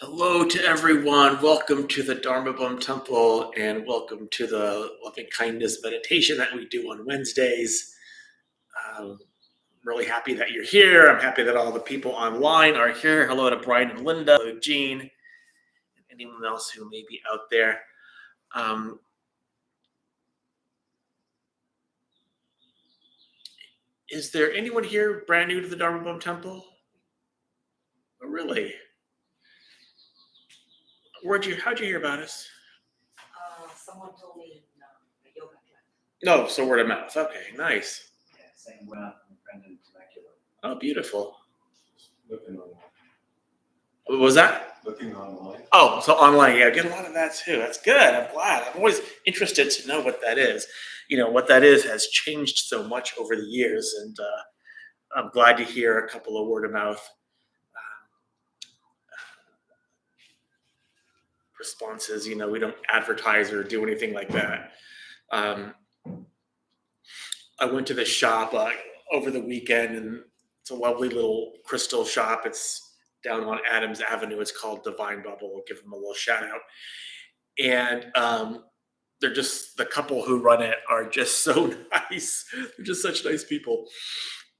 Hello to everyone. Welcome to the Dharma Bum Temple and welcome to the loving kindness meditation that we do on Wednesdays. I'm really happy that you're here. I'm happy that all the people online are here. Hello to Brian and Linda, hello Jean, and anyone else who may be out there. Is there anyone here brand new to the Dharma Bum Temple? Oh, really? How'd you hear about us? Someone told me in a yoga class. No, so word of mouth. Okay, nice. Yeah, same went out from a friend in Temecula. Oh, beautiful. Looking online. What was that? Looking online. Oh, so online, yeah, get a lot of that too. That's good. I'm glad. I'm always interested to know what that is. You know, what that is has changed so much over the years, and I'm glad to hear a couple of word of mouth responses. You know, we don't advertise or do anything like that. I went to the shop over the weekend, and it's a lovely little crystal shop. It's down on Adams Avenue. It's called Divine Bubble. We'll give them a little shout out. And they're just, the couple who run it are just so nice. They're just such nice people.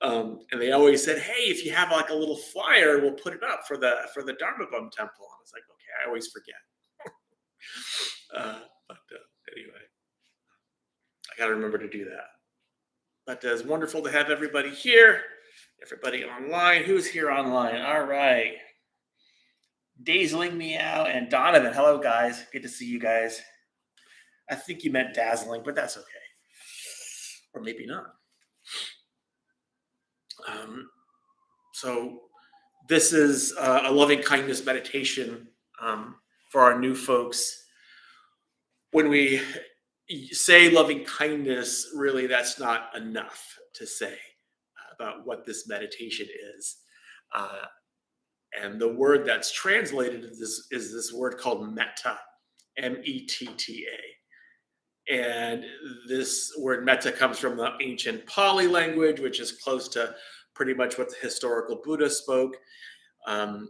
And they always said, "Hey, if you have like a little flyer, we'll put it up for the Dharma Bum Temple." I was like, "Okay," I always forget. But anyway, I got to remember to do that. But it's wonderful to have everybody here, everybody online. Who's here online? All right. Dazzling Meow and Donovan. Hello, guys. Good to see you guys. I think you meant dazzling, but that's okay. Or maybe not. So this is a loving kindness meditation for our new folks. When we say loving kindness, really that's not enough to say about what this meditation is. And the word that's translated is this word called metta, M-E-T-T-A. And this word metta comes from the ancient Pali language, which is close to pretty much what the historical Buddha spoke. And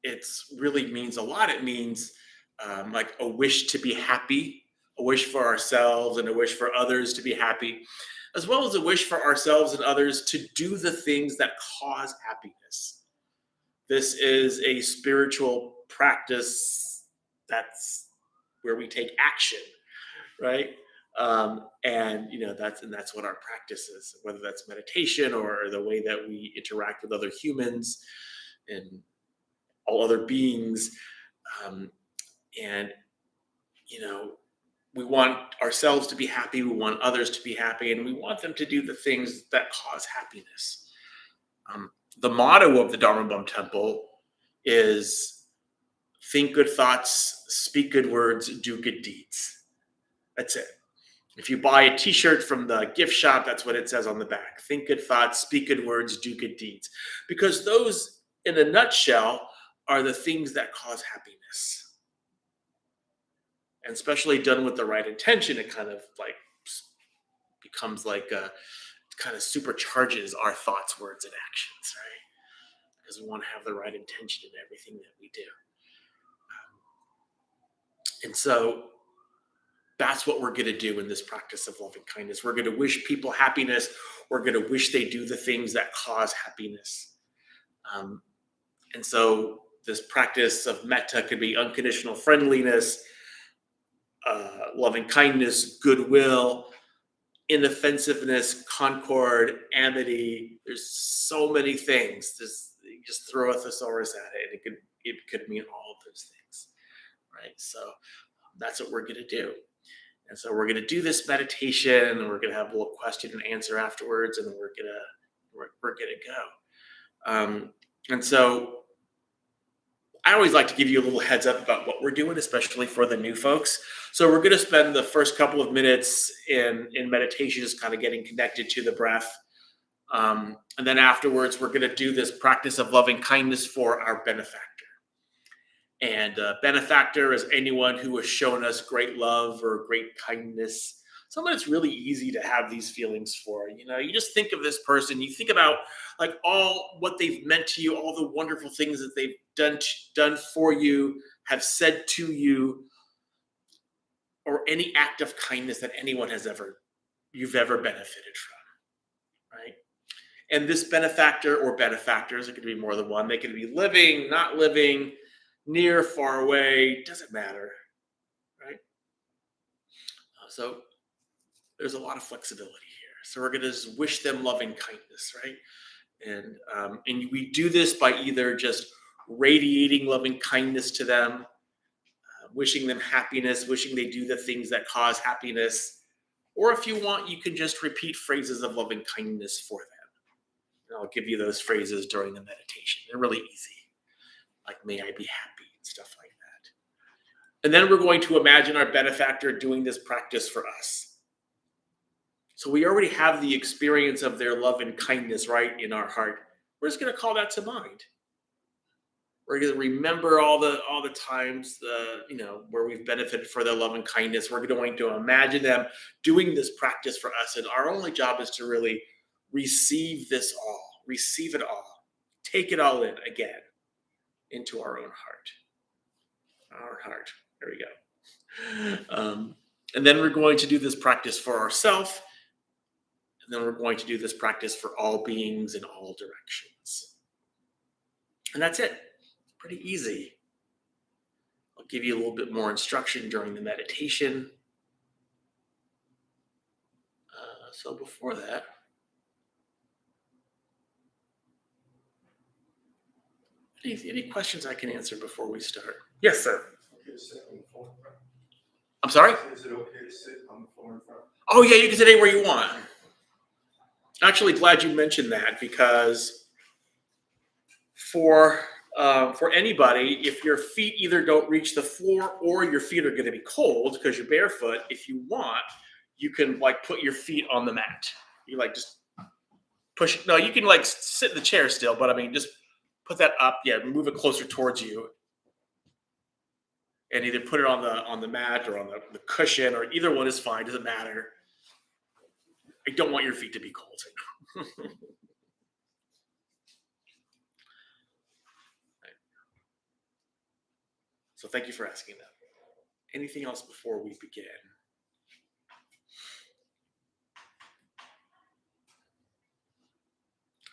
it really means a lot. It means like a wish to be happy, a wish for ourselves and a wish for others to be happy, as well as a wish for ourselves and others to do the things that cause happiness. This is a spiritual practice that's where we take action, right? And you know that's what our practice is, whether that's meditation or the way that we interact with other humans and all other beings. And you know, we want ourselves to be happy, we want others to be happy, and we want them to do the things that cause happiness. The motto of the Dharma Bum Temple is think good thoughts, speak good words, do good deeds. That's it. If you buy a t-shirt from the gift shop, that's what it says on the back. Think good thoughts, speak good words, do good deeds. Because those, in a nutshell, are the things that cause happiness. And especially done with the right intention, it kind of like becomes like kind of supercharges our thoughts, words, and actions, right? Because we want to have the right intention in everything that we do. And so that's what we're going to do in this practice of loving kindness. We're going to wish people happiness. We're going to wish they do the things that cause happiness. And so this practice of metta could be unconditional friendliness, loving kindness, goodwill, inoffensiveness, concord, amity. There's so many things. You just throw a thesaurus at it, and it could mean all of those things, right? So that's what we're going to do. And so we're going to do this meditation, and we're going to have a little question and answer afterwards, and we're going to go. And so I always like to give you a little heads up about what we're doing, especially for the new folks. So we're going to spend the first couple of minutes in meditation, just kind of getting connected to the breath. And then afterwards, we're going to do this practice of loving kindness for our benefactor. And benefactor is anyone who has shown us great love or great kindness, someone it's really easy to have these feelings for. You just think of this person, you think about like all what they've meant to you, all the wonderful things that they've done for you, have said to you, or any act of kindness that anyone you've ever benefited from, right? And this benefactor or benefactors, it could be more than one. They could be living, not living, near, far away, doesn't matter, right? So there's a lot of flexibility here. So we're going to just wish them loving kindness, right? And we do this by either just radiating loving kindness to them, wishing them happiness, wishing they do the things that cause happiness, or if you want, you can just repeat phrases of loving kindness for them. And I'll give you those phrases during the meditation. They're really easy, like may I be happy and stuff like that. And then we're going to imagine our benefactor doing this practice for us. So we already have the experience of their love and kindness right in our heart. We're just going to call that to mind. We're going to remember all the times where we've benefited for their love and kindness. We're going to imagine them doing this practice for us, and our only job is to really receive this all, receive it all, take it all in again into our own heart. Our heart. There we go. And then we're going to do this practice for ourselves, and then we're going to do this practice for all beings in all directions. And that's it. Pretty easy. I'll give you a little bit more instruction during the meditation. So before that, any questions I can answer before we start? Yes, sir. Okay to sit on the floor in front? I'm sorry? Is it okay to sit on the floor in front? Oh, yeah, you can sit anywhere you want. Actually, glad you mentioned that, because for anybody, if your feet either don't reach the floor or your feet are going to be cold because you're barefoot, if you want, you can like put your feet on the mat. You like just push. No, you can like sit in the chair still, but I mean, just put that up. Yeah, move it closer towards you, and either put it on the mat or on the cushion, or either one is fine. Doesn't matter. I don't want your feet to be cold. So thank you for asking that. Anything else before we begin?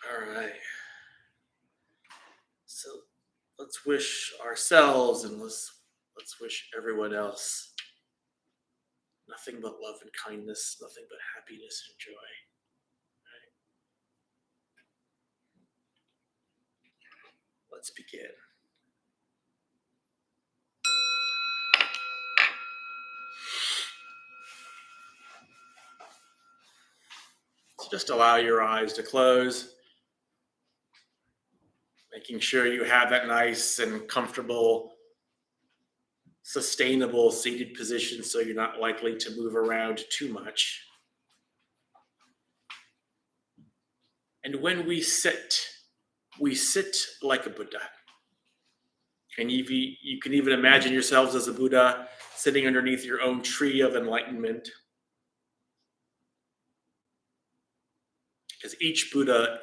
All right. So let's wish ourselves and let's wish everyone else nothing but love and kindness, nothing but happiness and joy. Right? Let's begin. So just allow your eyes to close, making sure you have that nice and comfortable, sustainable seated position so you're not likely to move around too much. And when we sit like a Buddha. And you can even imagine yourselves as a Buddha sitting underneath your own tree of enlightenment. Because each Buddha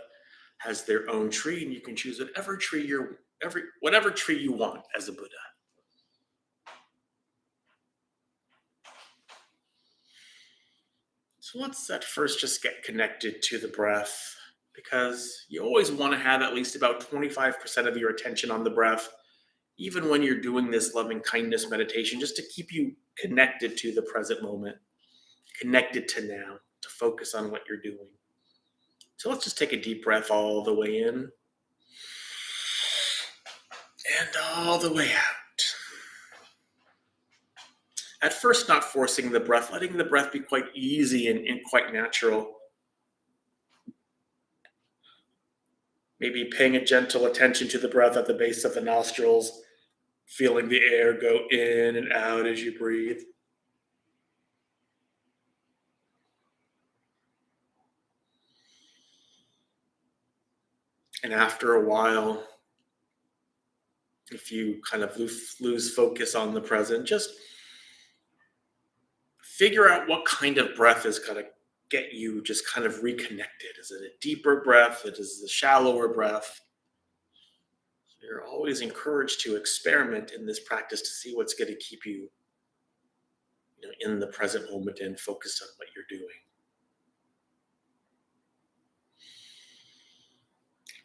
has their own tree, and you can choose whatever tree you want as a Buddha. So let's at first just get connected to the breath, because you always want to have at least about 25% of your attention on the breath, even when you're doing this loving kindness meditation, just to keep you connected to the present moment, connected to now, to focus on what you're doing. So let's just take a deep breath all the way in and all the way out. At first, not forcing the breath, letting the breath be quite easy and quite natural. Maybe paying a gentle attention to the breath at the base of the nostrils, feeling the air go in and out as you breathe. And after a while, if you kind of lose focus on the present, just figure out what kind of breath is going to get you just kind of reconnected. Is it a deeper breath? Is it a shallower breath? You're always encouraged to experiment in this practice to see what's going to keep you, in the present moment and focused on what you're doing.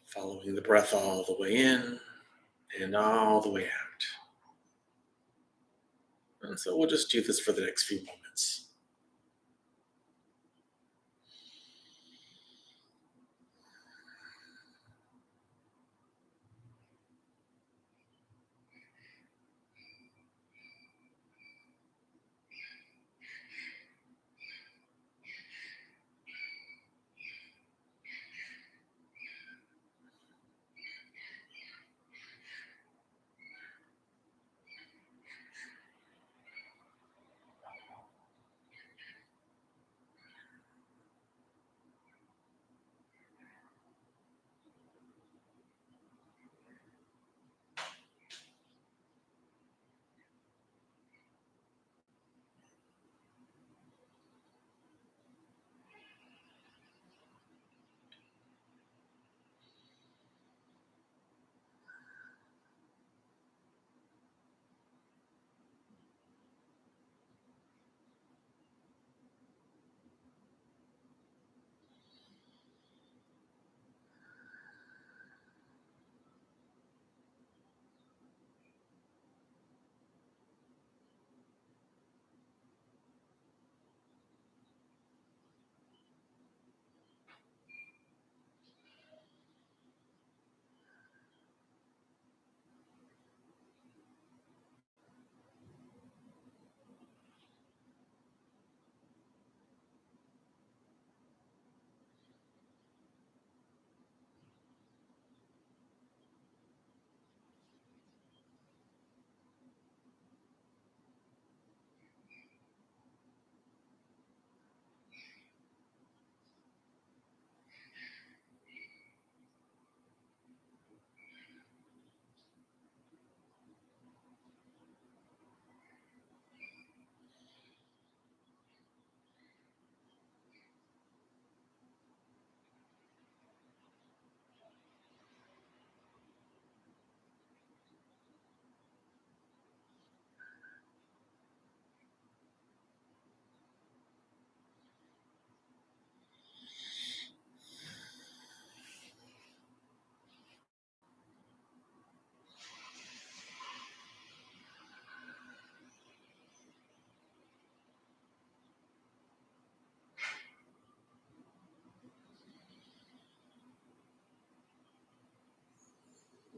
Following the breath all the way in and all the way out. And so we'll just do this for the next few moments.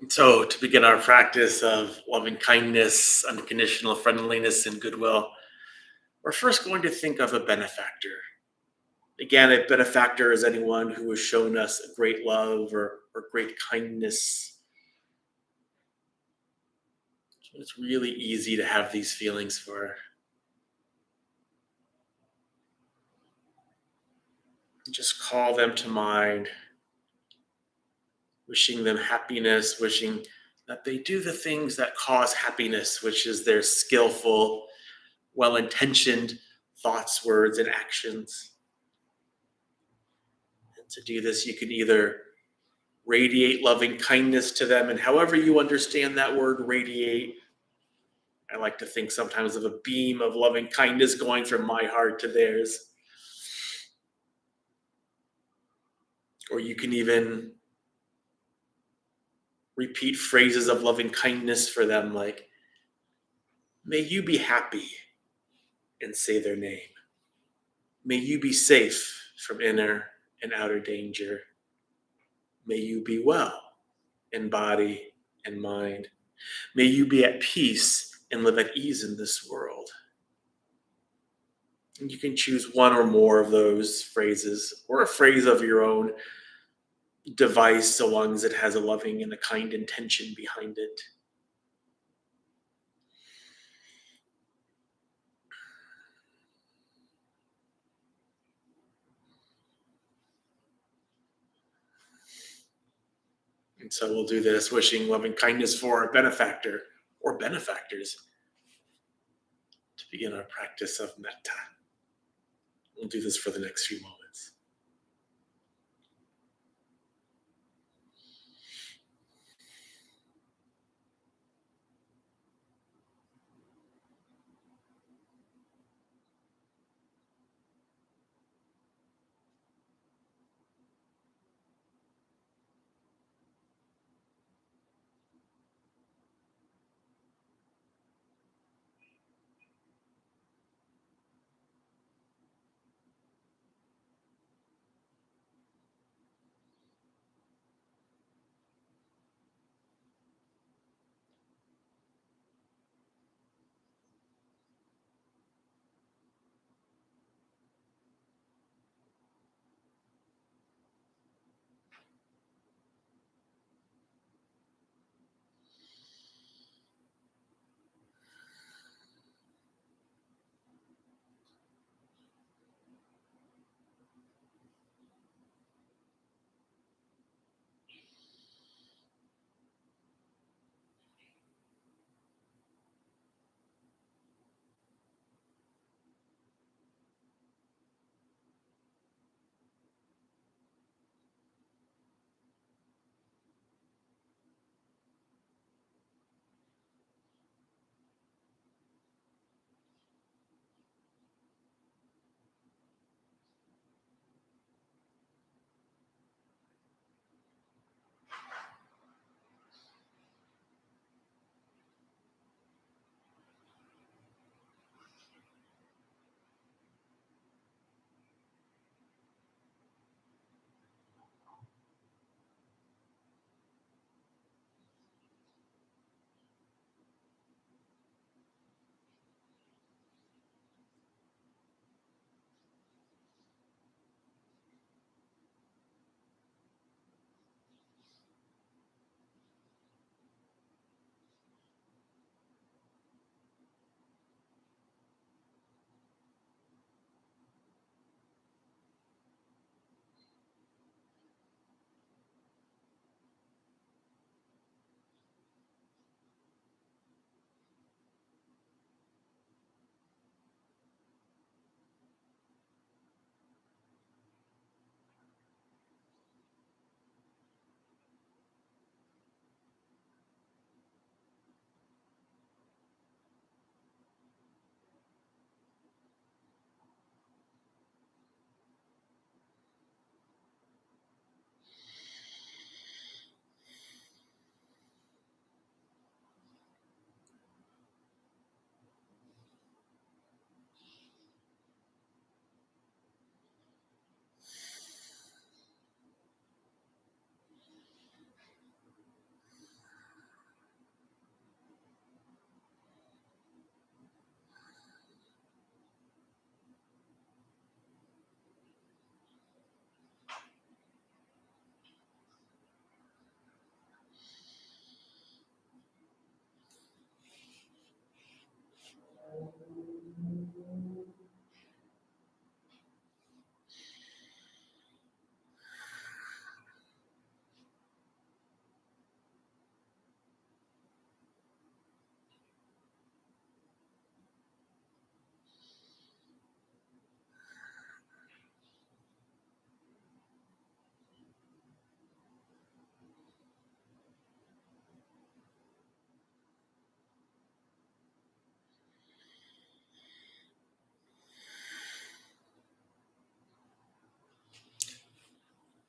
So, to begin our practice of loving kindness, unconditional friendliness, and goodwill, we're first going to think of a benefactor. Again, a benefactor is anyone who has shown us a great love or great kindness. So it's really easy to have these feelings for. Just call them to mind, wishing them happiness, wishing that they do the things that cause happiness, which is their skillful, well-intentioned thoughts, words, and actions. And to do this, you can either radiate loving kindness to them, and however you understand that word, radiate. I like to think sometimes of a beam of loving kindness going from my heart to theirs. Or you can even repeat phrases of loving kindness for them, like, may you be happy, and say their name. May you be safe from inner and outer danger. May you be well in body and mind. May you be at peace and live at ease in this world. And you can choose one or more of those phrases, or a phrase of your own device, so long as it has a loving and a kind intention behind it. And so we'll do this, wishing loving kindness for a benefactor or benefactors to begin our practice of metta. We'll do this for the next few moments.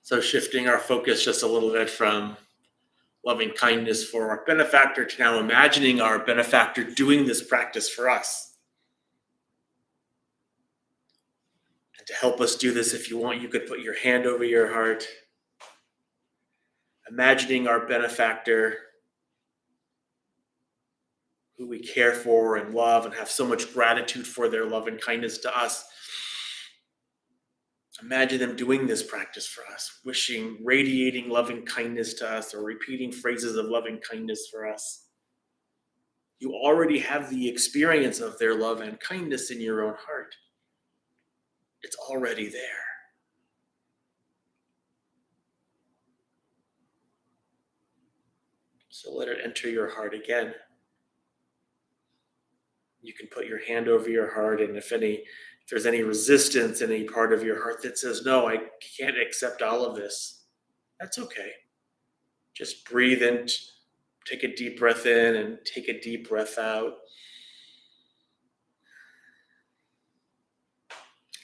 So shifting our focus just a little bit from loving kindness for our benefactor to now imagining our benefactor doing this practice for us. And to help us do this, if you want, you could put your hand over your heart, imagining our benefactor who we care for and love and have so much gratitude for their love and kindness to us. Imagine them doing this practice for us, wishing, radiating loving kindness to us, or repeating phrases of loving kindness for us. You already have the experience of their love and kindness in your own heart. It's already there. So let it enter your heart again. You can put your hand over your heart, and if any If there's any resistance, any part of your heart that says, no, I can't accept all of this, that's okay. Just breathe in, take a deep breath in and take a deep breath out.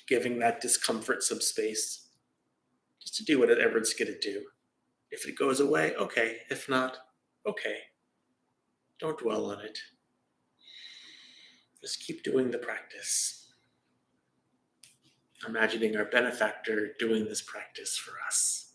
Giving that discomfort some space just to do whatever it's going to do. If it goes away, okay. If not, okay. Don't dwell on it. Just keep doing the practice. Imagining our benefactor doing this practice for us.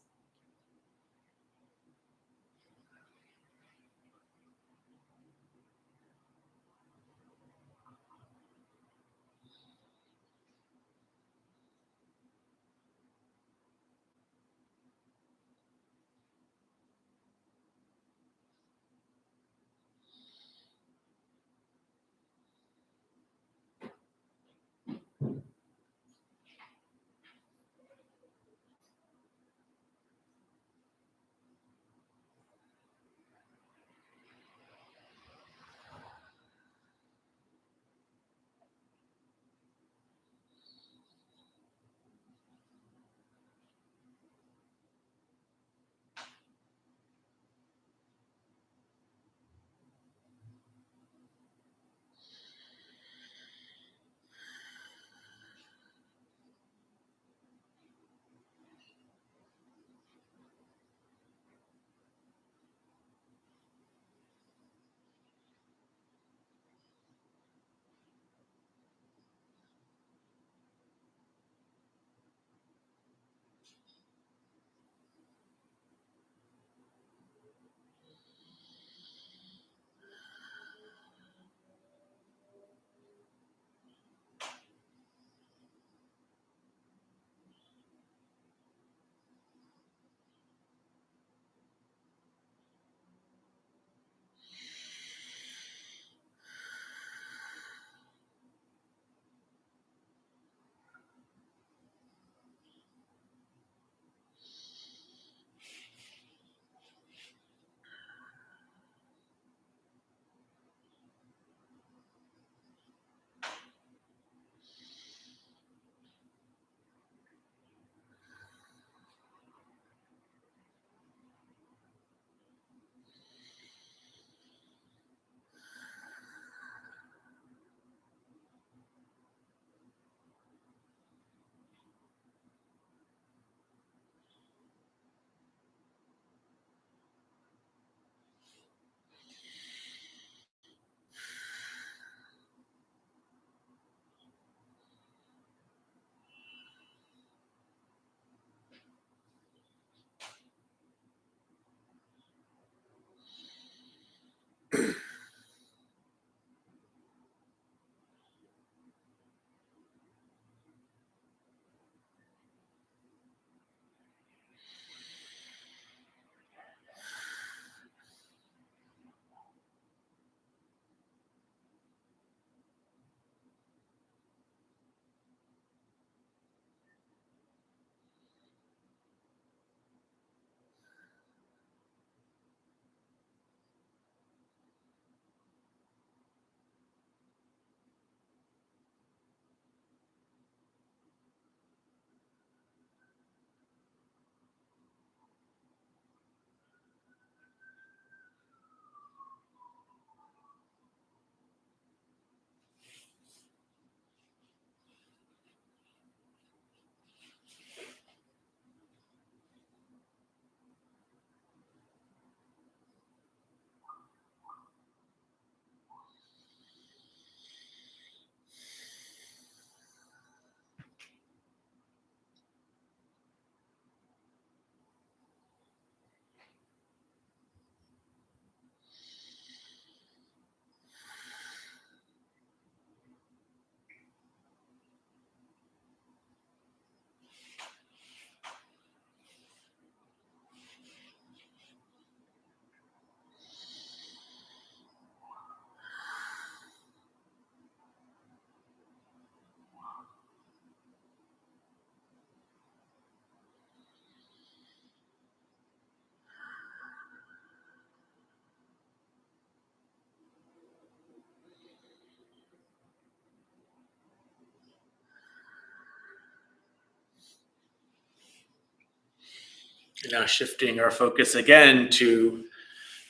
Now shifting our focus again to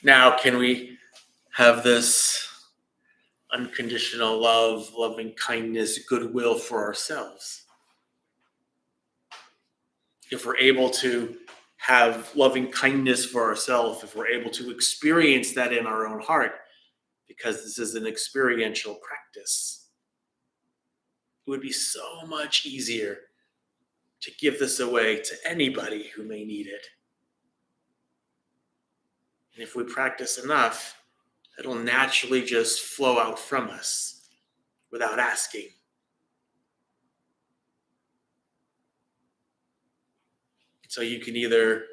now, can we have this unconditional love, loving kindness, goodwill for ourselves? If we're able to have loving kindness for ourselves, if we're able to experience that in our own heart, because this is an experiential practice, it would be so much easier to give this away to anybody who may need it. And if we practice enough, it'll naturally just flow out from us without asking. So you can either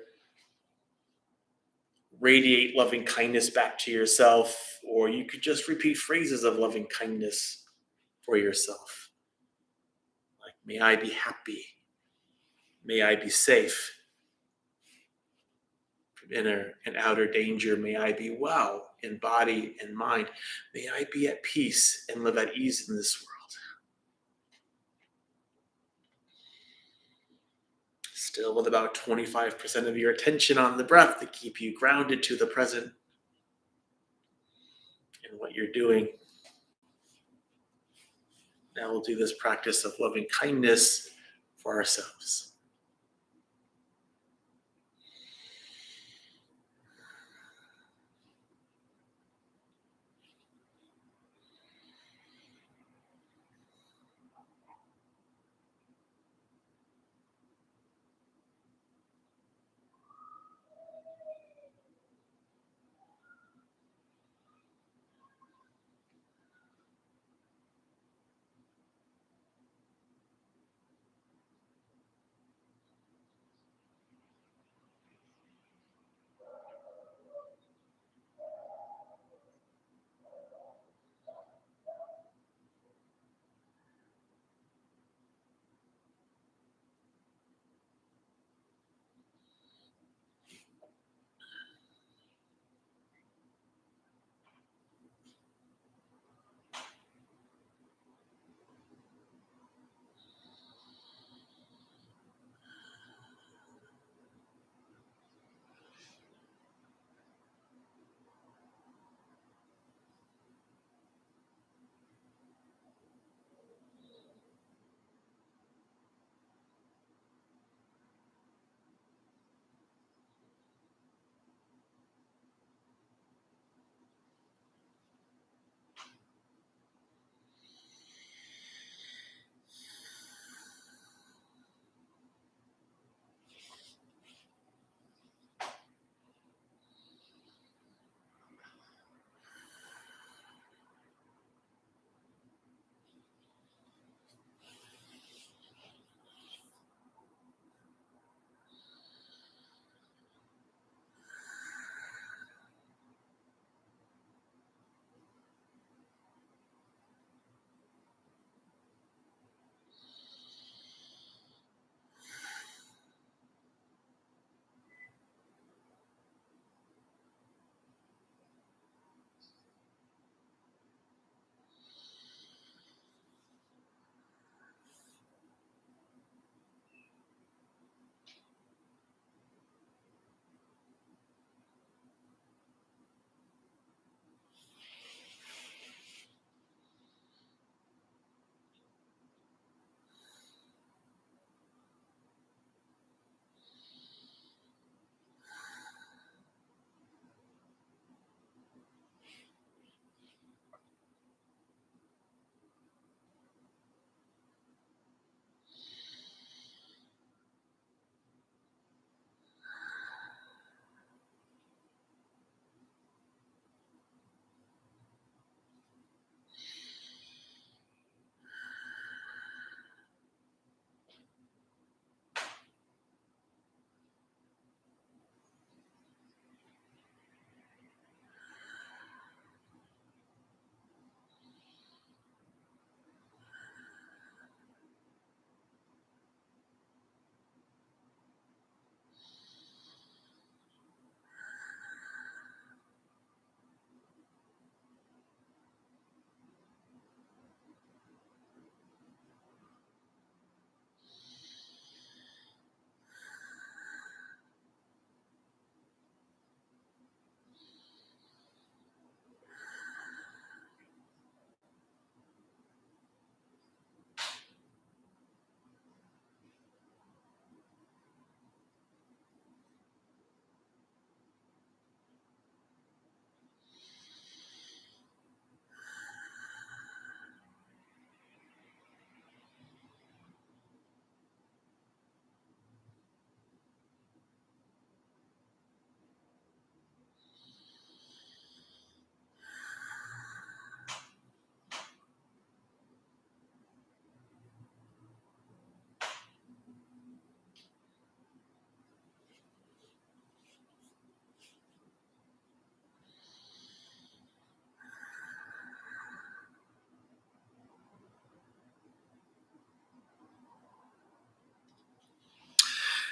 radiate loving kindness back to yourself, or you could just repeat phrases of loving kindness for yourself. Like, may I be happy. May I be safe from inner and outer danger. May I be well in body and mind. May I be at peace and live at ease in this world. Still with about 25% of your attention on the breath to keep you grounded to the present and what you're doing. Now we'll do this practice of loving kindness for ourselves.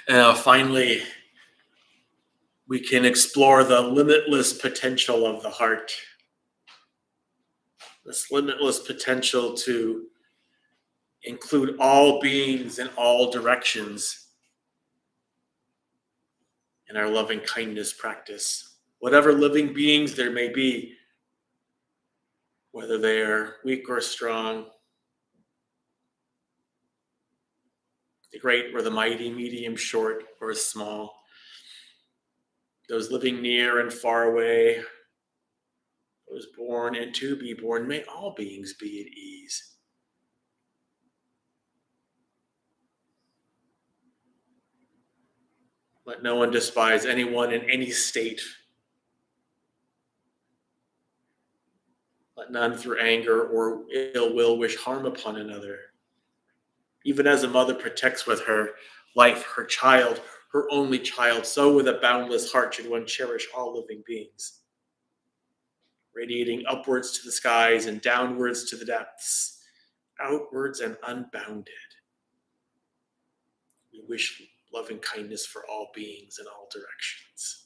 And finally, we can explore the limitless potential of the heart. This limitless potential to include all beings in all directions in our loving kindness practice. Whatever living beings there may be, whether they are weak or strong, the great or the mighty, medium, short or small, those living near and far away, those born and to be born, may all beings be at ease. Let no one despise anyone in any state. Let none through anger or ill will wish harm upon another. Even as a mother protects with her life her child, her only child, so with a boundless heart should one cherish all living beings, radiating upwards to the skies and downwards to the depths, outwards and unbounded. We wish loving kindness for all beings in all directions.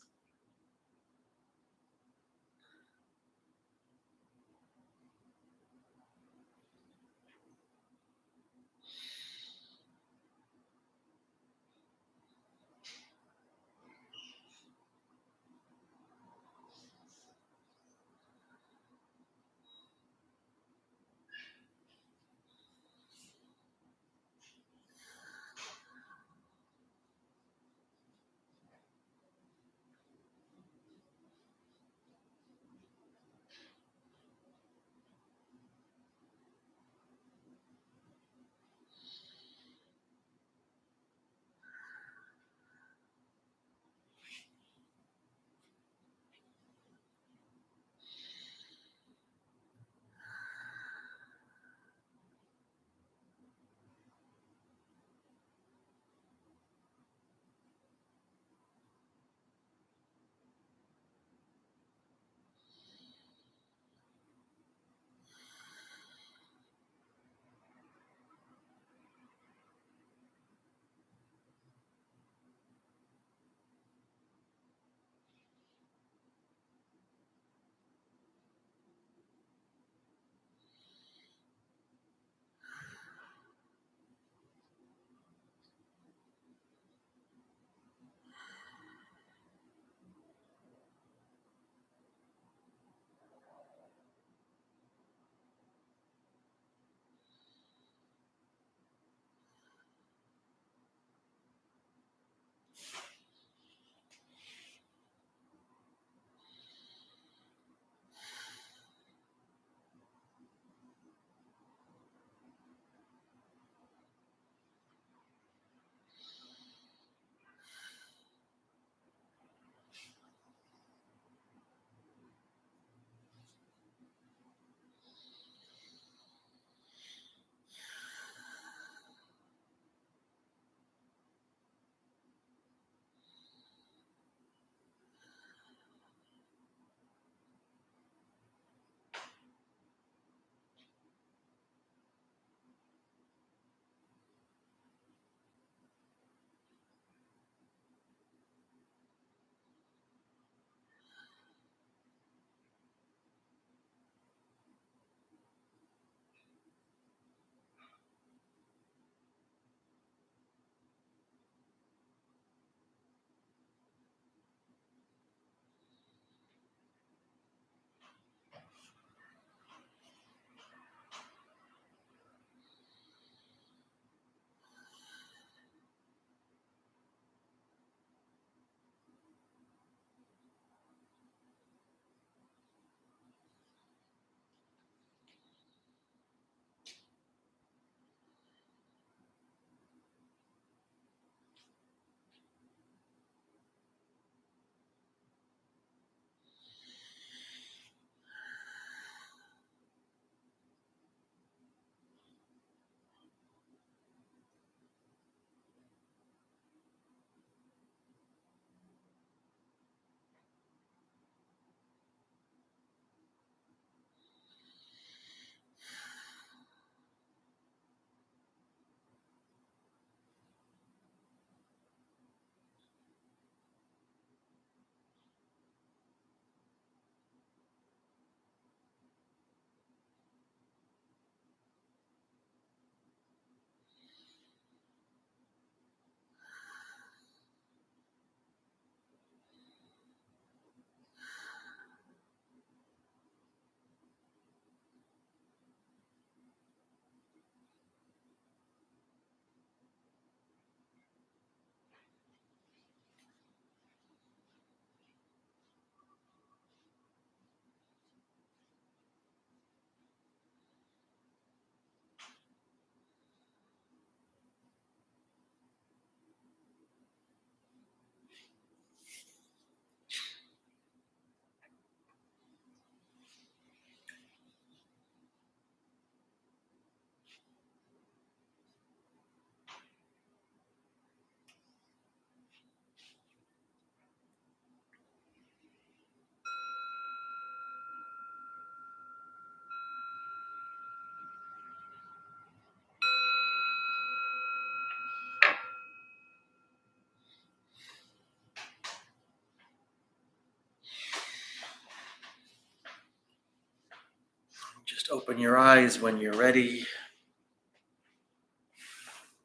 Just open your eyes when you're ready.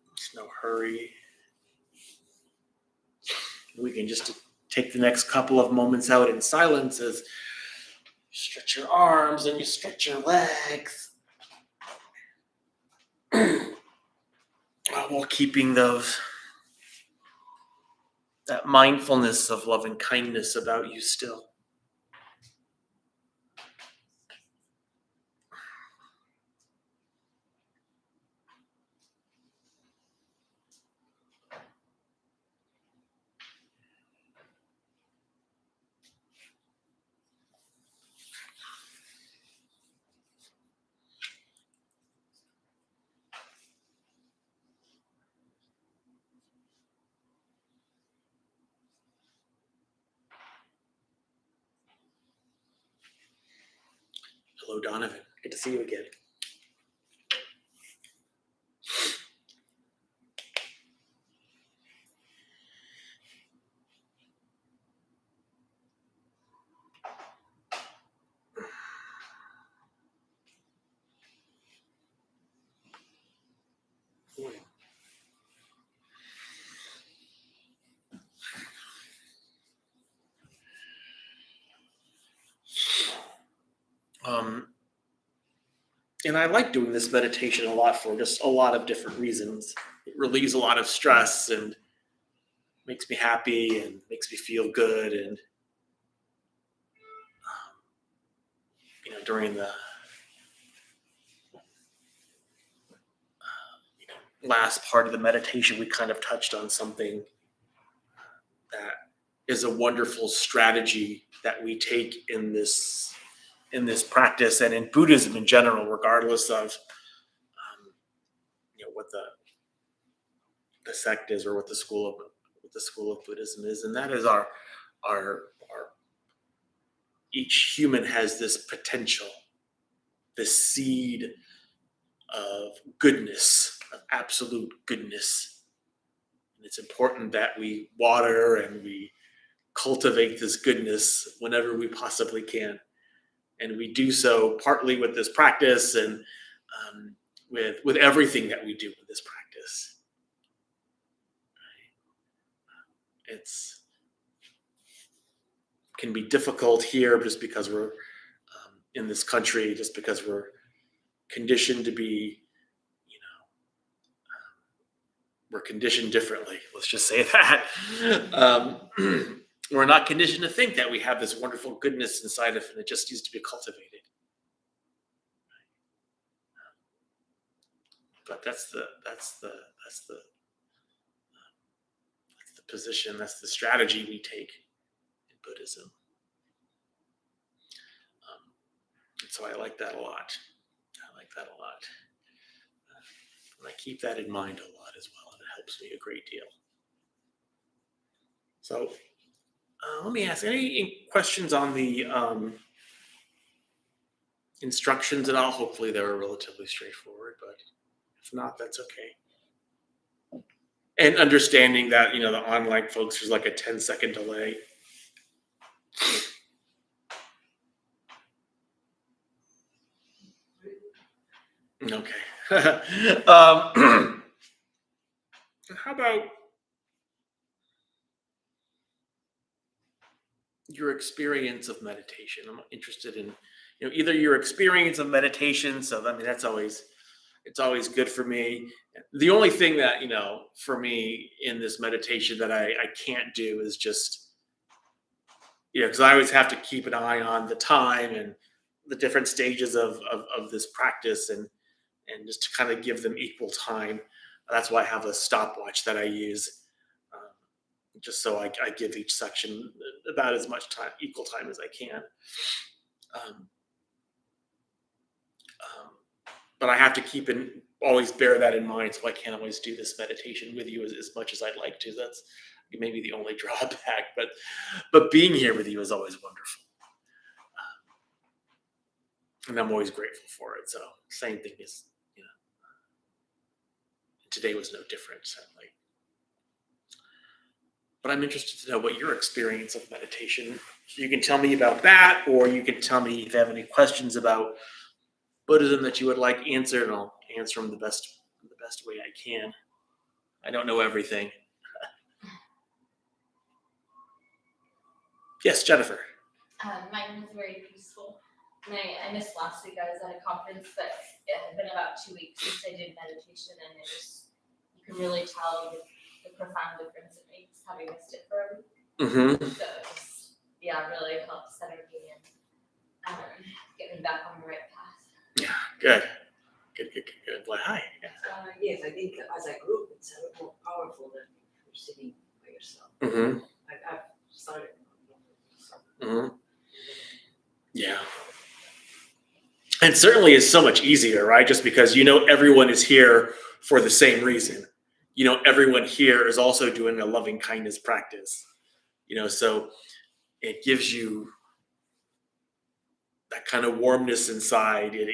There's no hurry. We can just take the next couple of moments out in silence as you stretch your arms and you stretch your legs. While keeping that mindfulness of love and kindness about you still. Hello, Donovan. Good to see you again. And I like doing this meditation a lot for just a lot of different reasons. It relieves a lot of stress and makes me happy and makes me feel good. And during the last part of the meditation, we kind of touched on something that is a wonderful strategy that we take in this practice and in Buddhism in general, regardless of what the sect is or what the school of Buddhism is, and that is our each human has this potential, this seed of goodness, of absolute goodness. And it's important that we water and we cultivate this goodness whenever we possibly can. And we do so partly with this practice and with everything that we do with this practice. It's can be difficult here just because we're in this country, just because we're conditioned to be, we're conditioned differently. Let's just say that. We're not conditioned to think that we have this wonderful goodness inside us and it just needs to be cultivated. But that's the position, that's the strategy we take in Buddhism. And so I like that a lot. And I keep that in mind a lot as well, and it helps me a great deal. So let me ask, any questions on the instructions at all? Hopefully they were relatively straightforward, but if not, that's okay. And understanding that, the online folks, there's like a 10-second delay. Okay. How about your experience of meditation? I'm interested in, either your experience of meditation. So, that's it's always good for me. The only thing that, for me in this meditation that I can't do is just, because I always have to keep an eye on the time and the different stages of this practice and just to kind of give them equal time. That's why I have a stopwatch that I use, just so I give each section about as much time, equal time as I can. But I have to always bear that in mind, so I can't always do this meditation with you as much as I'd like to. That's maybe the only drawback, but being here with you is always wonderful. And I'm always grateful for it. So same thing is, today was no different, certainly. But I'm interested to know what your experience of meditation. You can tell me about that, or you can tell me if you have any questions about Buddhism that you would like answered, and I'll answer them the best way I can. I don't know everything. Yes, Jennifer. Mine was very peaceful. And I missed last week. I was at a conference, but it had been about 2 weeks since I did meditation, and you can really tell the profound difference it makes having missed it for a week. Mm-hmm. So it just, really helped center me and get me back on the right path. Good. Well, hi. Yes, I think as a group, it's a lot more powerful than if you're sitting by yourself. Mm-hmm. I've started. Mm-hmm. Yeah. And certainly is so much easier, right? Just because everyone is here for the same reason. Everyone here is also doing a loving kindness practice. So it gives you that kind of warmness inside, and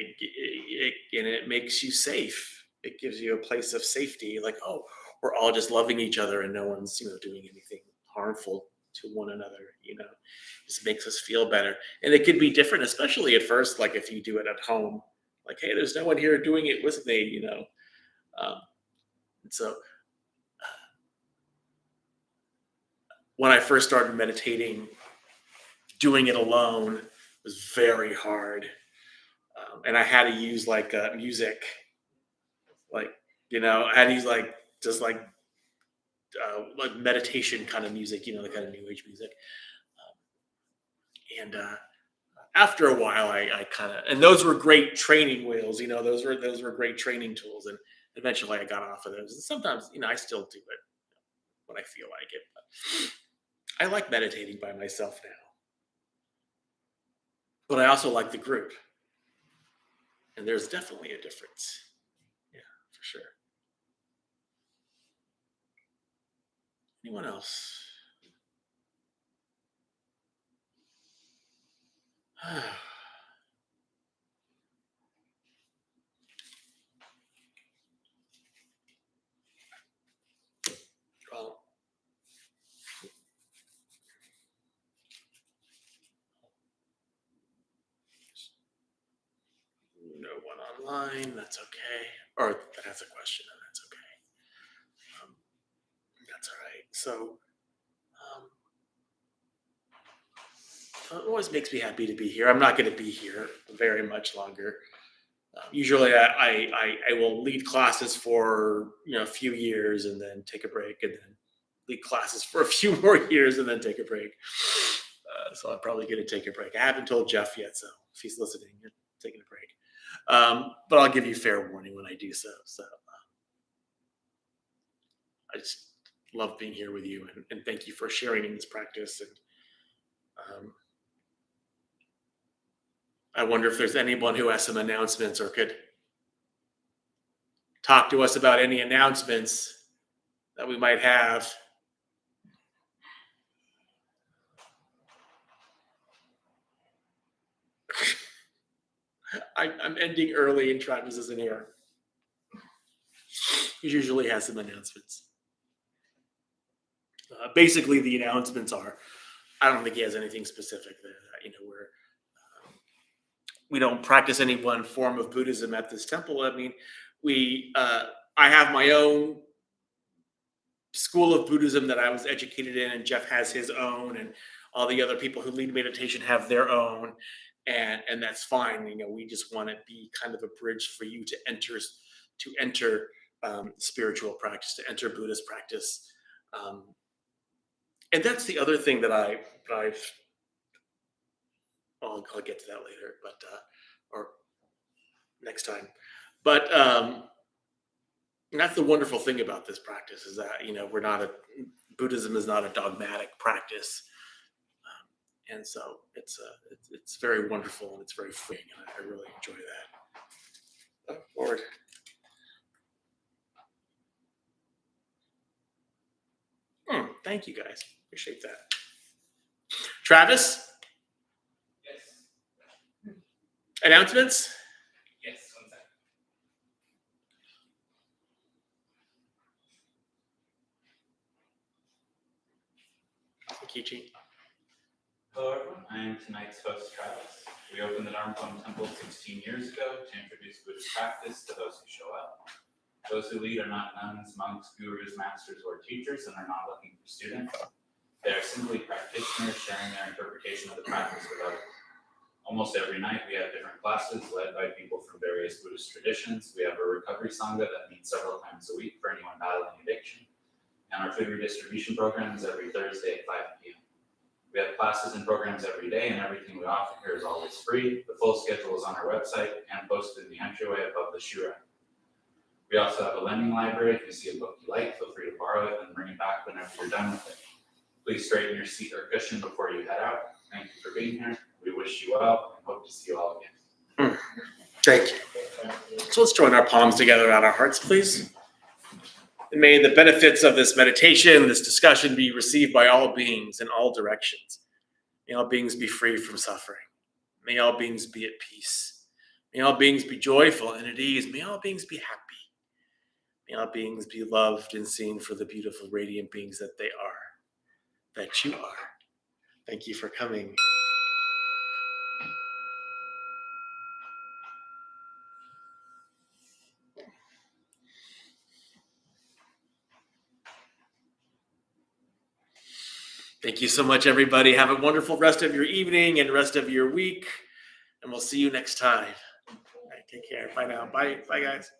it makes you safe. It gives you a place of safety, like, oh, we're all just loving each other, and no one's doing anything harmful to one another. Just makes us feel better. And it could be different, especially at first, like if you do it at home, like, hey, there's no one here doing it with me. And so when I first started meditating, doing it alone was very hard. And I had to use music, I had to use just like meditation kind of music, the kind of new age music. And after a while, I kind of, and those were great training wheels, those were great training tools. And eventually I got off of those. And sometimes, I still do it when I feel like it. But I like meditating by myself now. But I also like the group. And there's definitely a difference. Yeah, for sure. Anyone else? Well, no one online. That's okay. Or that has a question, and that's okay. That's all right. So, it always makes me happy to be here. I'm not going to be here very much longer. Usually, I will lead classes for a few years and then take a break, and then lead classes for a few more years and then take a break. So I'm probably going to take a break. I haven't told Jeff yet, so if he's listening, I'm taking a break. But I'll give you fair warning when I do so. So I just love being here with you, and thank you for sharing in this practice. And I wonder if there's anyone who has some announcements or could talk to us about any announcements that we might have. I'm ending early and Travis isn't here. He usually has some announcements. Basically, the announcements are, I don't think he has anything specific there. We don't practice any one form of Buddhism at this temple. I mean, I have my own school of Buddhism that I was educated in, and Jeff has his own, and all the other people who lead meditation have their own, and that's fine. We just want to be kind of a bridge for you to enter spiritual practice, to enter Buddhist practice. And that's the other thing that I'll get to that later, but or next time. But that's the wonderful thing about this practice, is that Buddhism is not a dogmatic practice, and so it's very wonderful and it's very freeing, and I really enjoy that. Oh, Lord. Thank you guys. Appreciate that. Travis? Yes. Announcements? Yes, 1 second. Kichi. Hello everyone, I am tonight's host Travis. We opened the Dharmapalm Temple 16 years ago to introduce Buddhist practice to those who show up. Those who lead are not nuns, monks, gurus, masters, or teachers and are not looking for students. They are simply practitioners sharing their interpretation of the practice with others. Almost every night we have different classes led by people from various Buddhist traditions. We have a recovery sangha that meets several times a week for anyone battling addiction. And our food redistribution program is every Thursday at 5 p.m. We have classes and programs every day, and everything we offer here is always free. The full schedule is on our website and posted in the entryway above the shoe rack. We also have a lending library. If you see a book you like, feel free to borrow it and bring it back whenever you're done with it. Please straighten your seat or cushion before you head out. Thank you for being here. We wish you well and hope to see you all again. Thank you. So let's join our palms together on our hearts, please. And may the benefits of this meditation, this discussion be received by all beings in all directions. May all beings be free from suffering. May all beings be at peace. May all beings be joyful and at ease. May all beings be happy. May all beings be loved and seen for the beautiful, radiant beings that they are, that you are. Thank you for coming. Thank you so much, everybody. Have a wonderful rest of your evening and rest of your week. And we'll see you next time. All right, take care. Bye now. Bye, guys.